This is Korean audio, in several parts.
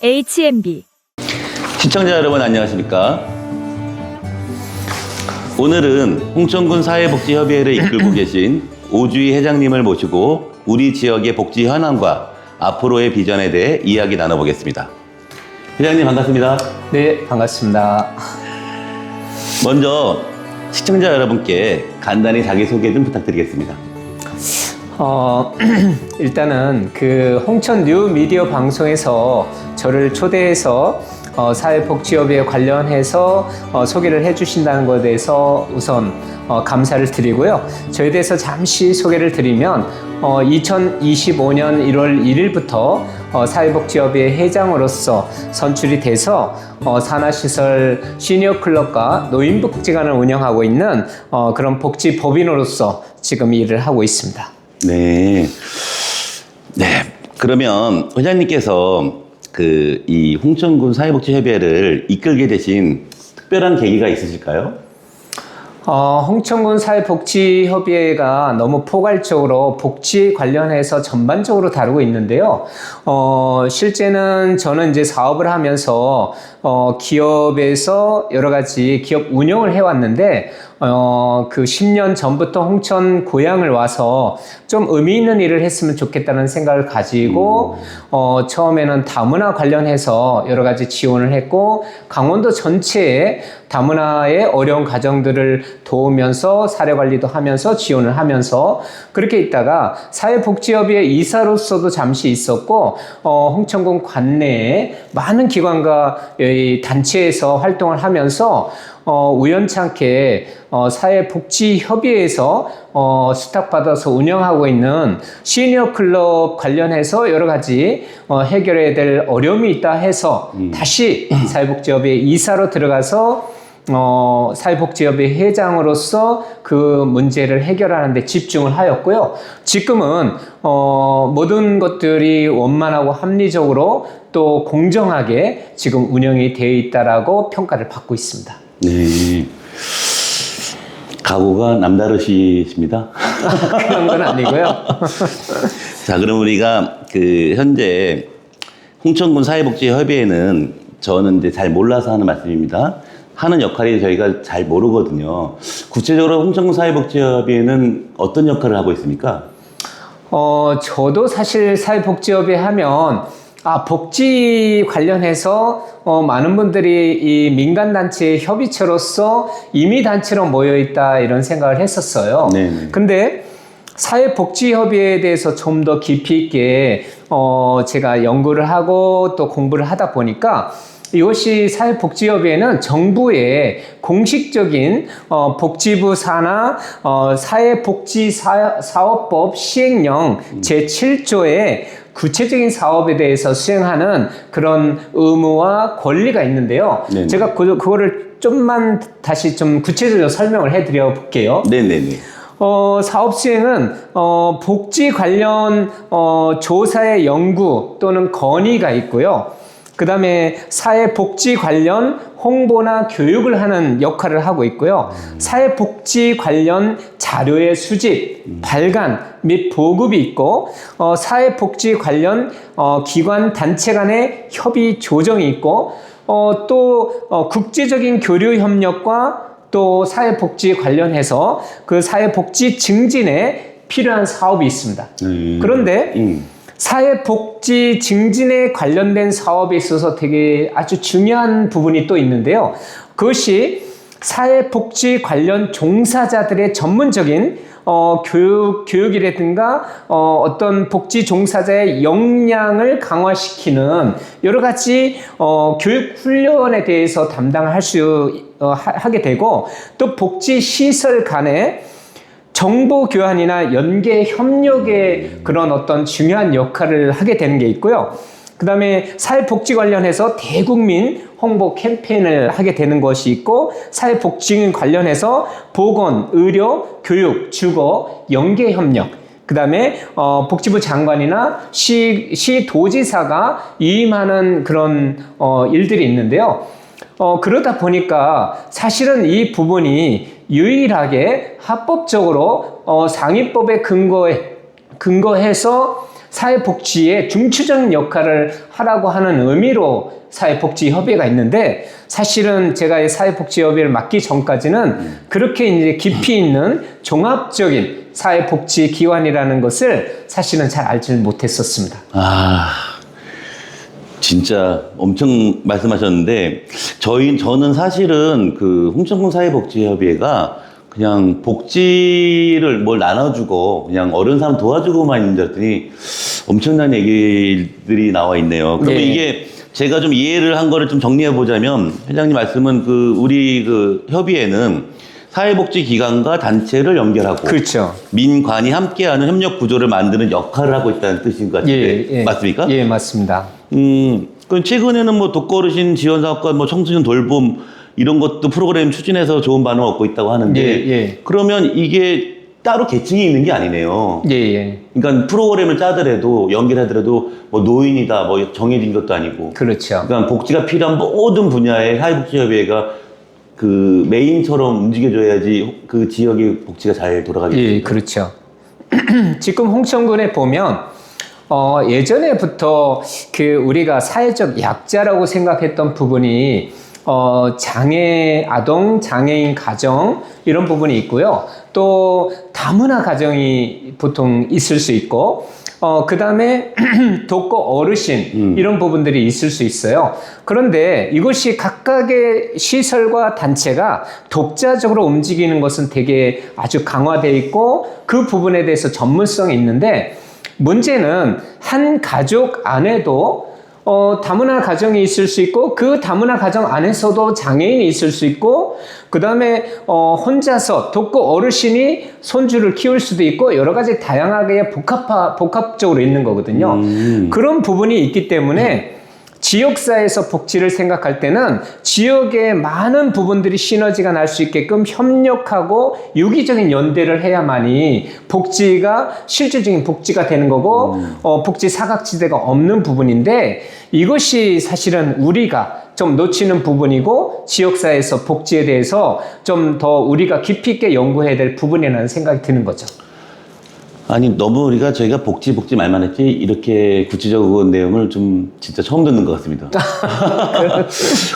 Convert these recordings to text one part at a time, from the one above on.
HMB. 시청자 여러분 안녕하십니까? 오늘은 홍천군 사회복지협의회를 이끌고 계신 오주희 회장님을 모시고 우리 지역의 복지 현황과 앞으로의 비전에 대해 이야기 나눠보겠습니다. 회장님 반갑습니다. 네, 반갑습니다. 먼저 시청자 여러분께 간단히 자기소개 좀 부탁드리겠습니다. 일단은 그 홍천 뉴 미디어 방송에서 저를 초대해서 사회복지협의회 관련해서 소개를 해주신다는 것에 대해서 우선 감사를 드리고요. 저에 대해서 잠시 소개를 드리면 2025년 1월 1일부터 사회복지협의회 회장으로서 선출이 돼서 산하시설 시니어클럽과 노인복지관을 운영하고 있는 그런 복지법인으로서 지금 일을 하고 있습니다. 네. 그러면 회장님께서 이 홍천군 사회복지협의회를 이끌게 되신 특별한 계기가 있으실까요? 홍천군 사회복지협의회가 너무 포괄적으로 복지 관련해서 전반적으로 다루고 있는데요. 실제는 저는 이제 사업을 하면서 기업에서 여러 가지 기업 운영을 해왔는데 그 10년 전부터 홍천 고향을 와서 좀 의미 있는 일을 했으면 좋겠다는 생각을 가지고 처음에는 다문화 관련해서 여러 가지 지원을 했고 강원도 전체에 다문화의 어려운 가정들을 도우면서 사례관리도 하면서 지원을 하면서 그렇게 있다가 사회복지협의회 이사로서도 잠시 있었고 홍천군 관내에 많은 기관과 단체에서 활동을 하면서 우연찮게 사회복지협의회에서 수탁받아서 운영하고 있는 시니어클럽 관련해서 여러 가지 해결해야 될 어려움이 있다 해서 다시 사회복지협의회 이사로 들어가서 사회복지협의회 회장으로서 그 문제를 해결하는 데 집중을 하였고요. 지금은 모든 것들이 원만하고 합리적으로 또 공정하게 지금 운영이 되어 있다라고 평가를 받고 있습니다. 네. 각오가 남다르시십니다. 그런 건 아니고요. 자, 그럼 우리가 현재 홍천군 사회복지협의회는 저는 이제 잘 몰라서 하는 말씀입니다. 하는 역할이 저희가 잘 모르거든요. 구체적으로 홍천군 사회복지협의회는 어떤 역할을 하고 있습니까? 저도 사실 사회복지협의회 하면 복지 관련해서 많은 분들이 이 민간단체의 협의체로서 임의단체로 모여있다 이런 생각을 했었어요. 네네. 근데 사회복지협의회에 대해서 좀 더 깊이 있게 제가 연구를 하고 또 공부를 하다 보니까 이것이 사회복지협의회는 정부의 공식적인 복지부 산하 사회복지사업법 시행령 제7조의 구체적인 사업에 대해서 수행하는 그런 의무와 권리가 있는데요. 네네. 제가 그거를 좀만 다시 좀 구체적으로 설명을 해드려 볼게요. 네네네. 사업 수행은 복지 관련 조사의 연구 또는 건의가 있고요. 그 다음에 사회복지 관련 홍보나 교육을 하는 역할을 하고 있고요. 사회복지 관련 자료의 수집, 발간 및 보급이 있고 사회복지 관련 기관 단체 간의 협의 조정이 있고 또 국제적인 교류 협력과 또 사회복지 관련해서 그 사회복지 증진에 필요한 사업이 있습니다. 그런데 사회복지 증진에 관련된 사업에 있어서 되게 아주 중요한 부분이 또 있는데요. 그것이 사회복지 관련 종사자들의 전문적인 교육이라든가 어떤 복지 종사자의 역량을 강화시키는 여러 가지 교육 훈련에 대해서 담당을 하게 되고 또 복지 시설 간에 정보 교환이나 연계 협력의 그런 어떤 중요한 역할을 하게 되는 게 있고요. 그 다음에 사회복지 관련해서 대국민 홍보 캠페인을 하게 되는 것이 있고 사회복지 관련해서 보건, 의료, 교육, 주거, 연계 협력 그 다음에 복지부 장관이나 시도지사가 위임하는 그런 일들이 있는데요. 그러다 보니까 사실은 이 부분이 유일하게 합법적으로 상위법에 근거해서 사회복지의 중추적인 역할을 하라고 하는 의미로 사회복지협의회가 있는데, 사실은 제가 이 사회복지협의회를 맡기 전까지는 그렇게 이제 깊이 있는 종합적인 사회복지기관이라는 것을 사실은 잘 알지 못했었습니다. 아, 진짜 엄청 말씀하셨는데, 저는 사실은 그 홍천군 사회복지협의회가 그냥 복지를 뭘 나눠주고 그냥 어려운 사람 도와주고만 있는 줄 알았더니 엄청난 얘기들이 나와 있네요. 그러면 네. 이게 제가 좀 이해를 한 거를 좀 정리해 보자면, 회장님 말씀은 우리 협의회는 사회복지기관과 단체를 연결하고 그렇죠. 민관이 함께하는 협력 구조를 만드는 역할을 하고 있다는 뜻인 것 같은데 맞습니까? 예, 맞습니다. 그럼 최근에는 뭐 독거어르신 지원 사업과 뭐 청소년 돌봄 이런 것도 프로그램 추진해서 좋은 반응 얻고 있다고 하는데, 예. 그러면 이게 따로 계층이 있는 게 아니네요. 예. 그러니까 프로그램을 짜더라도 연결하더라도 뭐 노인이다 뭐 정해진 것도 아니고. 그렇죠. 그러니까 복지가 필요한 모든 분야의 사회복지협의회가 그 메인처럼 움직여줘야지 그 지역의 복지가 잘 돌아가겠죠. 예, 그렇죠. 지금 홍천군에 보면 예전에부터 그 우리가 사회적 약자라고 생각했던 부분이 아동, 장애인 가정 이런 부분이 있고요. 또 다문화 가정이 보통 있을 수 있고, 그 다음에 독거 어르신 이런 부분들이 있을 수 있어요. 그런데 이것이 각각의 시설과 단체가 독자적으로 움직이는 것은 되게 아주 강화되어 있고 그 부분에 대해서 전문성이 있는데, 문제는 한 가족 안에도 다문화 가정이 있을 수 있고 그 다문화 가정 안에서도 장애인이 있을 수 있고, 그 다음에 혼자서 독거 어르신이 손주를 키울 수도 있고 여러 가지 다양하게 복합적으로 있는 거거든요. 그런 부분이 있기 때문에 지역사회에서 복지를 생각할 때는 지역의 많은 부분들이 시너지가 날 수 있게끔 협력하고 유기적인 연대를 해야만이 복지가 실질적인 복지가 되는 거고, 복지 사각지대가 없는 부분인데, 이것이 사실은 우리가 좀 놓치는 부분이고 지역사회에서 복지에 대해서 좀 더 우리가 깊이 있게 연구해야 될 부분이라는 생각이 드는 거죠. 아니, 너무 저희가 복지 말만 했지 이렇게 구체적인 내용을 좀 진짜 처음 듣는 것 같습니다.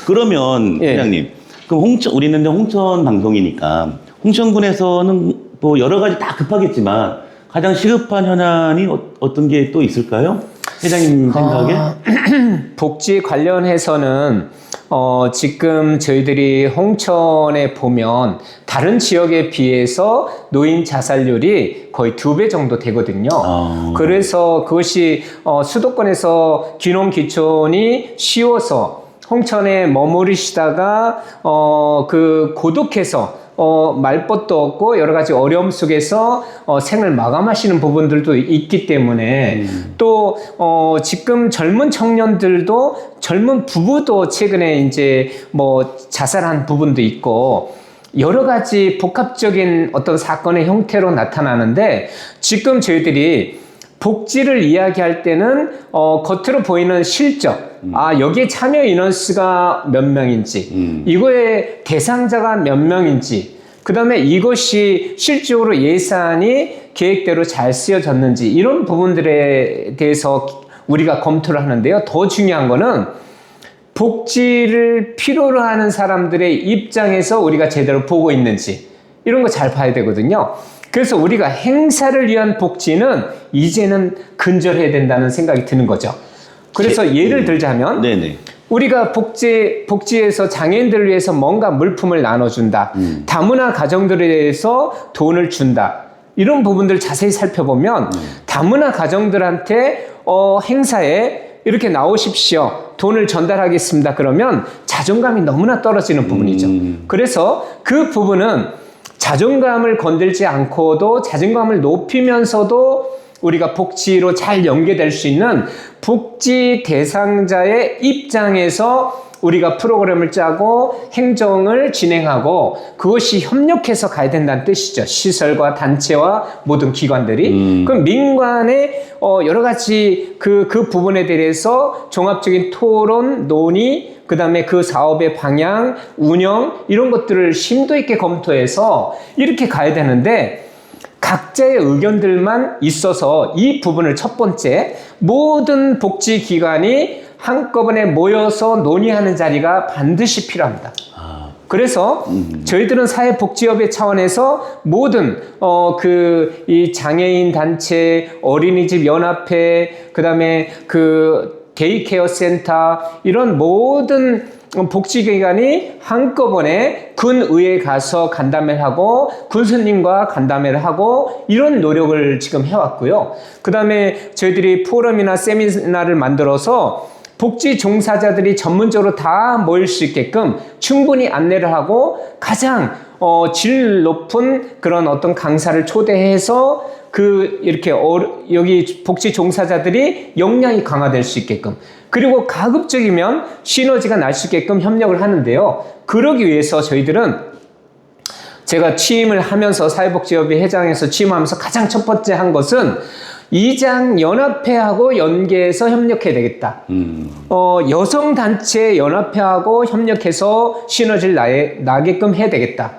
그러면 예. 회장님, 그럼 우리는 홍천 방송이니까 홍천군에서는 뭐 여러 가지 다 급하겠지만 가장 시급한 현안이 어떤 게 또 있을까요? 회장님 생각에? 복지 관련해서는 지금 저희들이 홍천에 보면 다른 지역에 비해서 노인 자살률이 거의 2배 정도 되거든요. 그래서 그것이 수도권에서 귀농귀촌이 쉬워서 홍천에 머무르시다가 그 고독해서 말벗도 없고 여러 가지 어려움 속에서 생을 마감하시는 부분들도 있기 때문에 또 지금 젊은 청년들도 젊은 부부도 최근에 이제 뭐 자살한 부분도 있고 여러 가지 복합적인 어떤 사건의 형태로 나타나는데, 지금 저희들이 복지를 이야기할 때는 겉으로 보이는 실적, 여기에 참여 인원수가 몇 명인지, 이거의 대상자가 몇 명인지, 그 다음에 이것이 실질적으로 예산이 계획대로 잘 쓰여졌는지, 이런 부분들에 대해서 우리가 검토를 하는데요. 더 중요한 거는 복지를 필요로 하는 사람들의 입장에서 우리가 제대로 보고 있는지, 이런 거 잘 봐야 되거든요. 그래서 우리가 행사를 위한 복지는 이제는 근절해야 된다는 생각이 드는 거죠. 그래서 예를 들자면 네네. 우리가 복지에서 장애인들을 위해서 뭔가 물품을 나눠준다. 다문화 가정들에 대해서 돈을 준다. 이런 부분들 자세히 살펴보면 다문화 가정들한테 행사에 이렇게 나오십시오. 돈을 전달하겠습니다. 그러면 자존감이 너무나 떨어지는 부분이죠. 그래서 그 부분은 자존감을 건들지 않고도 자존감을 높이면서도 우리가 복지로 잘 연계될 수 있는 복지 대상자의 입장에서 우리가 프로그램을 짜고 행정을 진행하고 그것이 협력해서 가야 된다는 뜻이죠. 시설과 단체와 모든 기관들이. 그럼 민관의 여러 가지 그 부분에 대해서 종합적인 토론, 논의, 그 다음에 그 사업의 방향, 운영 이런 것들을 심도 있게 검토해서 이렇게 가야 되는데, 각자의 의견들만 있어서 이 부분을 첫 번째 모든 복지기관이 한꺼번에 모여서 논의하는 자리가 반드시 필요합니다. 그래서 저희들은 사회복지협의 차원에서 모든 이 장애인 단체, 어린이집 연합회, 그다음에 그 데이케어 센터 이런 모든 복지기관이 한꺼번에 군의회에 가서 간담회를 하고 군수님과 간담회를 하고 이런 노력을 지금 해왔고요. 그 다음에 저희들이 포럼이나 세미나를 만들어서 복지 종사자들이 전문적으로 다 모일 수 있게끔 충분히 안내를 하고 가장 질 높은 그런 어떤 강사를 초대해서 이렇게 여기 복지 종사자들이 역량이 강화될 수 있게끔 그리고 가급적이면 시너지가 날 수 있게끔 협력을 하는데요. 그러기 위해서 저희들은 제가 취임을 하면서 사회복지협의 회장에서 취임하면서 가장 첫 번째 한 것은 이장연합회하고 연계해서 협력해야 되겠다. 여성단체 연합회하고 협력해서 시너지를 나게끔 해야 되겠다.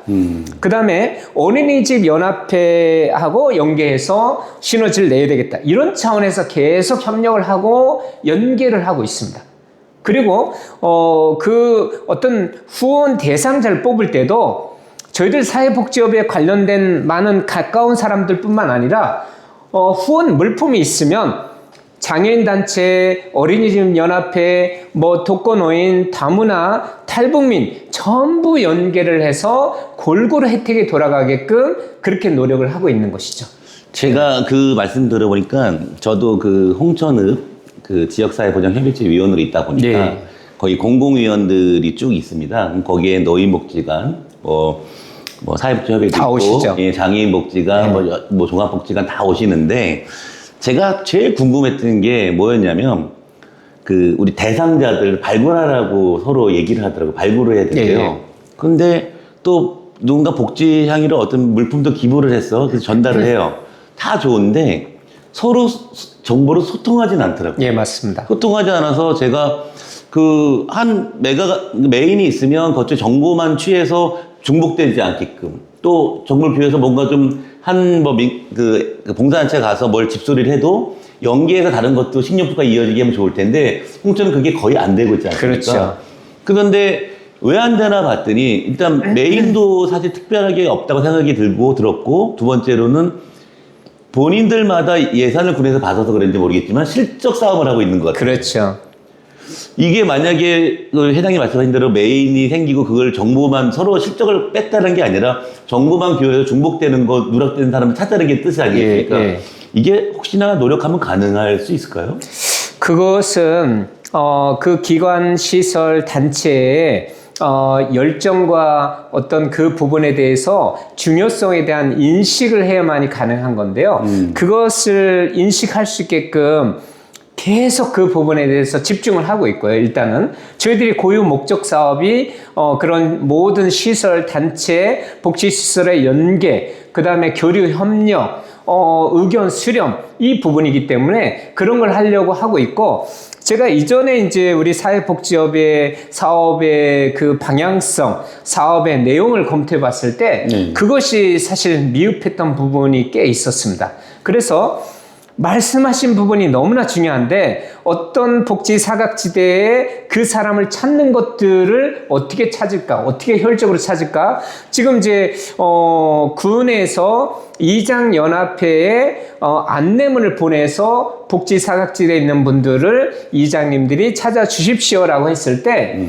그 다음에 어린이집 연합회하고 연계해서 시너지를 내야 되겠다. 이런 차원에서 계속 협력을 하고 연계를 하고 있습니다. 그리고 그 어떤 후원 대상자를 뽑을 때도 저희들 사회복지업에 관련된 많은 가까운 사람들뿐만 아니라 후원 물품이 있으면 장애인단체, 어린이집 연합회, 독거노인, 다문화, 탈북민 전부 연계를 해서 골고루 혜택이 돌아가게끔 그렇게 노력을 하고 있는 것이죠. 제가 그 말씀 들어보니까 저도 그 홍천읍 그 지역사회보장협의체 위원으로 있다 보니까 네. 거기 공공위원들이 쭉 있습니다. 거기에 노인복지관, 사회복지협의도 다 있고, 오시죠. 예, 장애인복지관, 네. 종합복지관 다 오시는데 제가 제일 궁금했던 게 뭐였냐면 그 우리 대상자들 발굴하라고 서로 얘기를 하더라고요. 발굴을 해야 된대요. 네. 근데 또 누군가 복지 향유로 어떤 물품도 기부를 해서 그래서 전달을 해요. 다 좋은데 서로 정보를 소통하진 않더라고요. 예, 맞습니다. 소통하지 않아서 제가 그 한 메인이 있으면 그쪽 정보만 취해서 중복되지 않게끔 또 정보를 비워서 뭔가 좀 그 봉사단체 가서 뭘 집소리를 해도 연계해서 다른 것도 식료부가 이어지게 하면 좋을 텐데 홍천은 그게 거의 안 되고 있지 않습니까? 그렇죠. 그런데 왜 안 되나 봤더니 일단 메인도 사실 특별하게 없다고 생각이 들었고 두 번째로는 본인들마다 예산을 군에서 받아서 그런지 모르겠지만 실적 싸움을 하고 있는 것 같아요. 그렇죠. 이게 만약에 회장님 말씀하신 대로 메인이 생기고 그걸 정보만 서로 실적을 뺐다는 게 아니라 정보만 기울여서 중복되는 거 누락되는 사람을 찾자는 게 뜻이 아니겠습니까? 예. 이게 혹시나 노력하면 가능할 수 있을까요? 그것은 그 기관 시설 단체의 열정과 어떤 그 부분에 대해서 중요성에 대한 인식을 해야만이 가능한 건데요. 그것을 인식할 수 있게끔 계속 그 부분에 대해서 집중을 하고 있고요. 일단은 저희들이 고유 목적 사업이 그런 모든 시설, 단체, 복지시설의 연계, 그 다음에 교류 협력, 의견 수렴 이 부분이기 때문에 그런 걸 하려고 하고 있고 제가 이전에 이제 우리 사회복지협의 사업의 그 방향성, 사업의 내용을 검토해 봤을 때 그것이 사실 미흡했던 부분이 꽤 있었습니다. 그래서 말씀하신 부분이 너무나 중요한데 어떤 복지 사각지대에 그 사람을 찾는 것들을 어떻게 찾을까, 어떻게 효율적으로 찾을까? 지금 이제 군에서 이장연합회에 안내문을 보내서 복지 사각지대에 있는 분들을 이장님들이 찾아주십시오라고 했을 때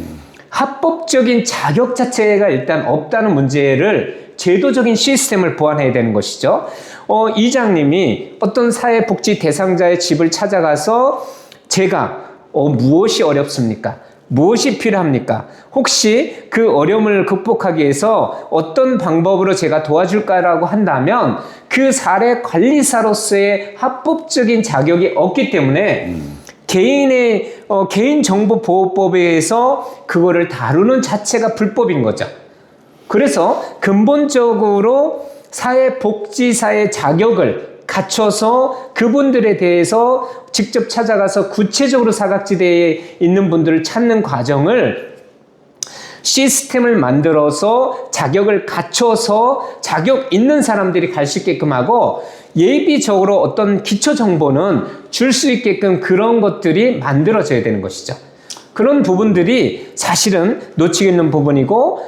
합법적인 자격 자체가 일단 없다는 문제를 제도적인 시스템을 보완해야 되는 것이죠. 이장님이 어떤 사회복지 대상자의 집을 찾아가서 제가 무엇이 어렵습니까? 무엇이 필요합니까? 혹시 그 어려움을 극복하기 위해서 어떤 방법으로 제가 도와줄까라고 한다면 그 사례 관리사로서의 합법적인 자격이 없기 때문에 개인정보보호법에 의해서 그거를 다루는 자체가 불법인 거죠. 그래서 근본적으로 사회복지사의 자격을 갖춰서 그분들에 대해서 직접 찾아가서 구체적으로 사각지대에 있는 분들을 찾는 과정을 시스템을 만들어서 자격을 갖춰서 자격 있는 사람들이 갈 수 있게끔 하고 예비적으로 어떤 기초 정보는 줄 수 있게끔 그런 것들이 만들어져야 되는 것이죠. 그런 부분들이 사실은 놓치고 있는 부분이고,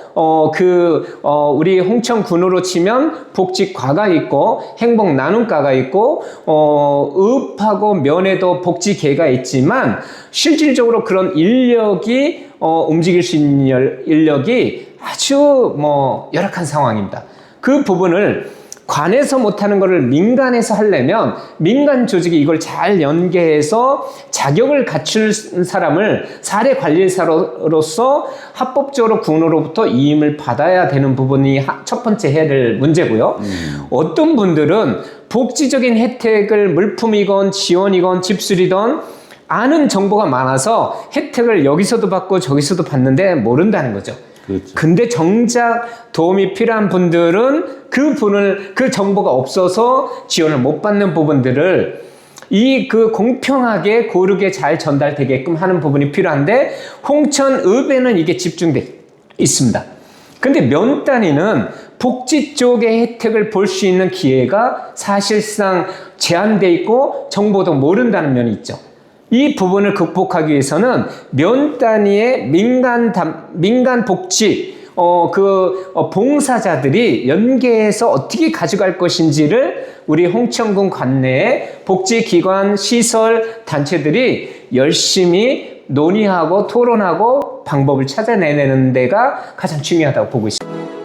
우리 홍천군으로 치면 복지과가 있고, 행복 나눔과가 있고, 읍하고 면에도 복지계가 있지만, 실질적으로 그런 인력이, 움직일 수 있는 인력이 아주 열악한 상황입니다. 그 부분을 관에서 못하는 것을 민간에서 하려면 민간 조직이 이걸 잘 연계해서 자격을 갖춘 사람을 사례관리사로서 합법적으로 군으로부터 이임을 받아야 되는 부분이 첫 번째 해야 될 문제고요. 어떤 분들은 복지적인 혜택을 물품이건 지원이건 집술이건 아는 정보가 많아서 혜택을 여기서도 받고 저기서도 받는데 모른다는 거죠. 그렇죠. 근데 정작 도움이 필요한 분들은 그 정보가 없어서 지원을 못 받는 부분들을 공평하게 고르게 잘 전달되게끔 하는 부분이 필요한데, 홍천읍에는 이게 집중돼 있습니다. 근데 면 단위는 복지 쪽의 혜택을 볼 수 있는 기회가 사실상 제한돼 있고 정보도 모른다는 면이 있죠. 이 부분을 극복하기 위해서는 면 단위의 민간 복지, 봉사자들이 연계해서 어떻게 가져갈 것인지를 우리 홍천군 관내의 복지기관, 시설, 단체들이 열심히 논의하고 토론하고 방법을 찾아내는 데가 가장 중요하다고 보고 있습니다.